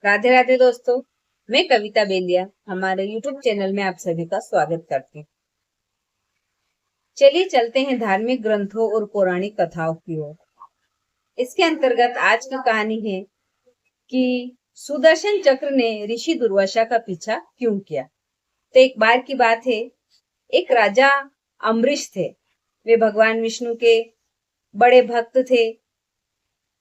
राधे राधे दोस्तों, मैं कविता बेलिया हमारे YouTube चैनल में आप सभी का स्वागत करती हूँ। चलिए चलते हैं धार्मिक ग्रंथों और पौराणिक कथाओं की ओर। इसके अंतर्गत आज की कहानी है कि सुदर्शन चक्र ने ऋषि दुर्वासा का पीछा क्यों किया। तो एक बार की बात है, एक राजा अम्बरीश थे। वे भगवान विष्णु के बड़े भक्त थे।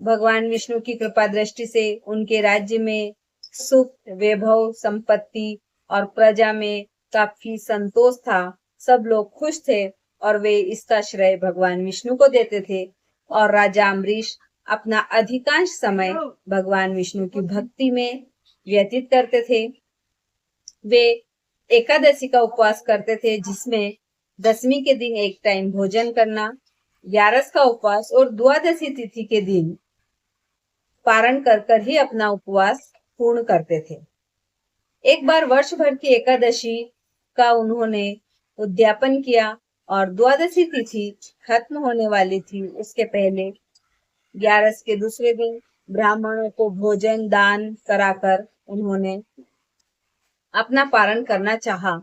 भगवान विष्णु की कृपा दृष्टि से उनके राज्य में सुख, वैभव, संपत्ति और प्रजा में काफी संतोष था। सब लोग खुश थे और वे इसका श्रेय भगवान विष्णु को देते थे। और राजा अम्बरीश अपना अधिकांश समय भगवान विष्णु की भक्ति में व्यतीत करते थे। वे एकादशी का उपवास करते थे, जिसमें दसवीं के दिन एक टाइम भोजन करना, 11 का उपवास और द्वादशी तिथि के दिन पारण कर ही अपना उपवास पूर्ण करते थे। एक बार वर्ष भर की एकादशी का उन्होंने उद्यापन किया और द्वादशी तिथि खत्म होने वाली थी। उसके पहले 11 के दूसरे दिन ब्राह्मणों को भोजन दान कराकर उन्होंने अपना पारण करना चाहा।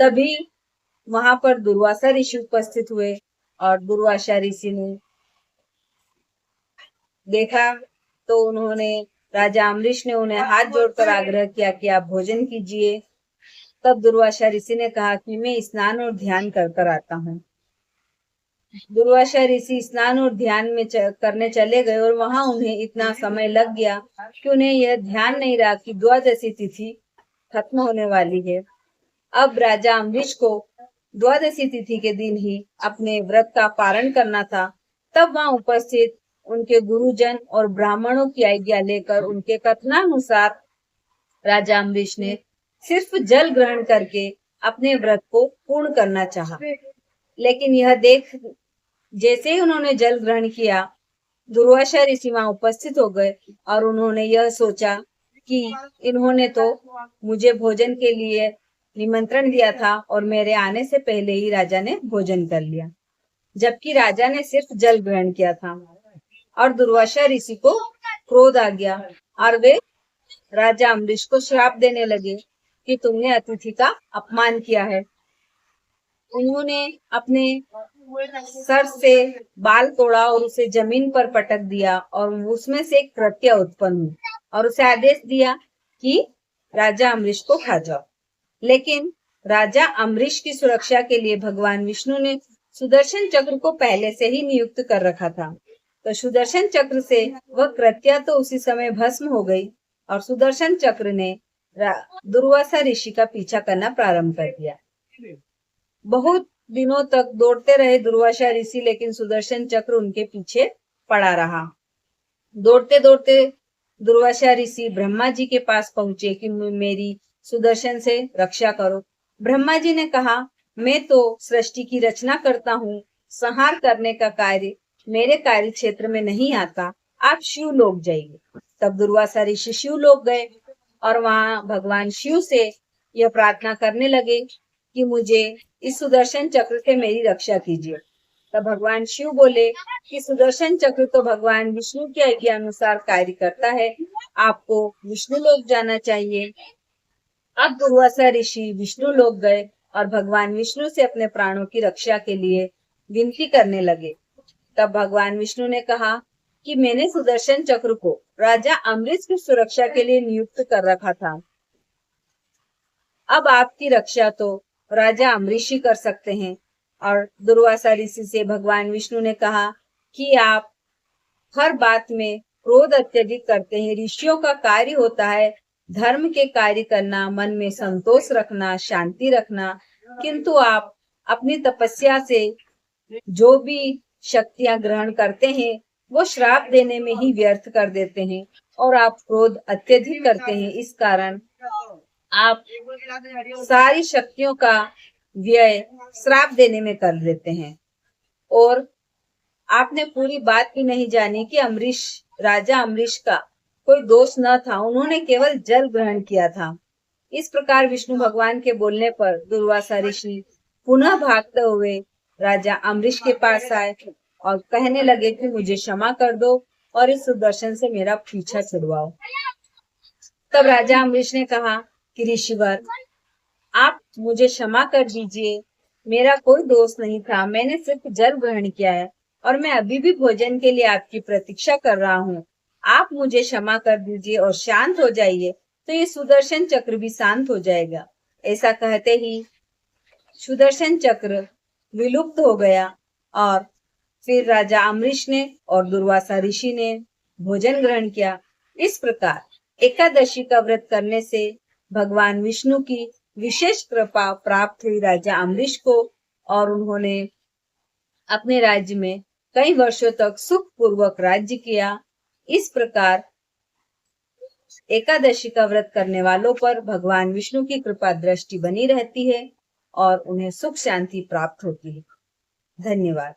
तभी वहां पर दुर्वासा ऋषि उपस्थित हुए और दुर्वासा ऋषि ने देखा तो उन्होंने राजा अम्बरीश ने उन्हें हाथ जोड़कर आग्रह किया कि आप भोजन कीजिए। तब दुर्वासा ऋषि ने कहा कि मैं स्नान और ध्यान कर आता हूँ। दुर्वासा ऋषि स्नान और ध्यान में करने चले गए और वहां उन्हें इतना समय लग गया कि उन्हें यह ध्यान नहीं रहा कि द्वादशी तिथि खत्म होने वाली है। अब राजा अम्बरीश को द्वादशी तिथि के दिन ही अपने व्रत का पारण करना था। तब वहां उपस्थित उनके गुरुजन और ब्राह्मणों की आज्ञा लेकर उनके कथनानुसार राजा अम्बरीश ने सिर्फ जल ग्रहण करके अपने व्रत को पूर्ण करना चाहा। लेकिन यह देख जैसे ही उन्होंने जल ग्रहण किया, दुर्वासा ऋषि वहां उपस्थित हो गए और उन्होंने यह सोचा कि इन्होंने तो मुझे भोजन के लिए निमंत्रण दिया था और मेरे आने से पहले ही राजा ने भोजन कर लिया, जबकि राजा ने सिर्फ जल ग्रहण किया था। और दुर्वासा ऋषि को क्रोध आ गया और वे राजा अम्बरीश को श्राप देने लगे कि तुमने अतिथि का अपमान किया है। उन्होंने अपने सर से बाल तोड़ा और उसे जमीन पर पटक दिया और उसमें से एक प्रत्यय उत्पन्न हुई और उसे आदेश दिया कि राजा अम्बरीश को खा जाओ। लेकिन राजा अम्बरीश की सुरक्षा के लिए भगवान विष्णु ने सुदर्शन चक्र को पहले से ही नियुक्त कर रखा था। तो सुदर्शन चक्र से वह कृत्या तो उसी समय भस्म हो गई और सुदर्शन चक्र ने दुर्वासा ऋषि का पीछा करना प्रारंभ कर दिया। बहुत दिनों तक दौड़ते रहे दुर्वासा ऋषि, लेकिन सुदर्शन चक्र उनके पीछे पड़ा रहा। दौड़ते दौड़ते दुर्वासा ऋषि ब्रह्मा जी के पास पहुंचे कि मेरी सुदर्शन से रक्षा करो। ब्रह्मा जी ने कहा, मैं तो सृष्टि की रचना करता हूँ, संहार करने का कार्य मेरे कार्य क्षेत्र में नहीं आता, आप शिव लोक जाइए। तब दुर्वासा ऋषि शिव लोक गए और वहां भगवान शिव से यह प्रार्थना करने लगे कि मुझे इस सुदर्शन चक्र से मेरी रक्षा कीजिए। तब भगवान शिव बोले कि सुदर्शन चक्र तो भगवान विष्णु की आज्ञा अनुसार कार्य करता है, आपको विष्णु लोक जाना चाहिए। अब दुर्वासा ऋषि विष्णु लोक गए और भगवान विष्णु से अपने प्राणों की रक्षा के लिए विनती करने लगे। तब भगवान विष्णु ने कहा कि मैंने सुदर्शन चक्र को राजा अम्बरीश की सुरक्षा के लिए नियुक्त कर रखा था। अब आपकी रक्षा तो राजा अम्बरीश ही कर सकते हैं। और दुर्वासा ऋषि से भगवान विष्णु ने कहा कि आप हर बात में क्रोध अत्यधिक करते हैं। ऋषियों का कार्य होता है धर्म के कार्य करना, मन में संतोष रखना, शांति रखना, किंतु आप अपनी तपस्या से जो भी शक्तियां ग्रहण करते हैं वो श्राप देने में ही व्यर्थ कर देते हैं और आप क्रोध अत्यधिक करते हैं। इस कारण आप सारी शक्तियों का व्यय श्राप देने में कर देते हैं। और आपने पूरी बात भी नहीं जानी कि राजा अम्बरीश का कोई दोष न था, उन्होंने केवल जल ग्रहण किया था। इस प्रकार विष्णु भगवान के बोलने पर दुर्वासा ऋषि पुनः भागते हुए राजा अम्बरीश के पास आए और कहने लगे कि मुझे क्षमा कर दो और इस सुदर्शन से मेरा पीछा छुड़वाओ। तब राजा अम्बरीश ने कहा कि ऋषिवर, आप मुझे क्षमा कर दीजिए, मेरा कोई दोष नहीं था, मैंने सिर्फ जल ग्रहण किया है और मैं अभी भी भोजन के लिए आपकी प्रतीक्षा कर रहा हूँ। आप मुझे क्षमा कर दीजिए और शांत हो जाइए, तो ये सुदर्शन चक्र भी शांत हो जाएगा। ऐसा कहते ही सुदर्शन चक्र विलुप्त हो गया और फिर राजा अम्बरीश ने और दुर्वासा ऋषि ने भोजन ग्रहण किया। इस प्रकार एकादशी का व्रत करने से भगवान विष्णु की विशेष कृपा प्राप्त हुई राजा अम्बरीश को और उन्होंने अपने राज्य में कई वर्षों तक सुखपूर्वक राज्य किया। इस प्रकार एकादशी का व्रत करने वालों पर भगवान विष्णु की कृपा दृष्टि बनी रहती है और उन्हें सुख शांति प्राप्त होती है। धन्यवाद।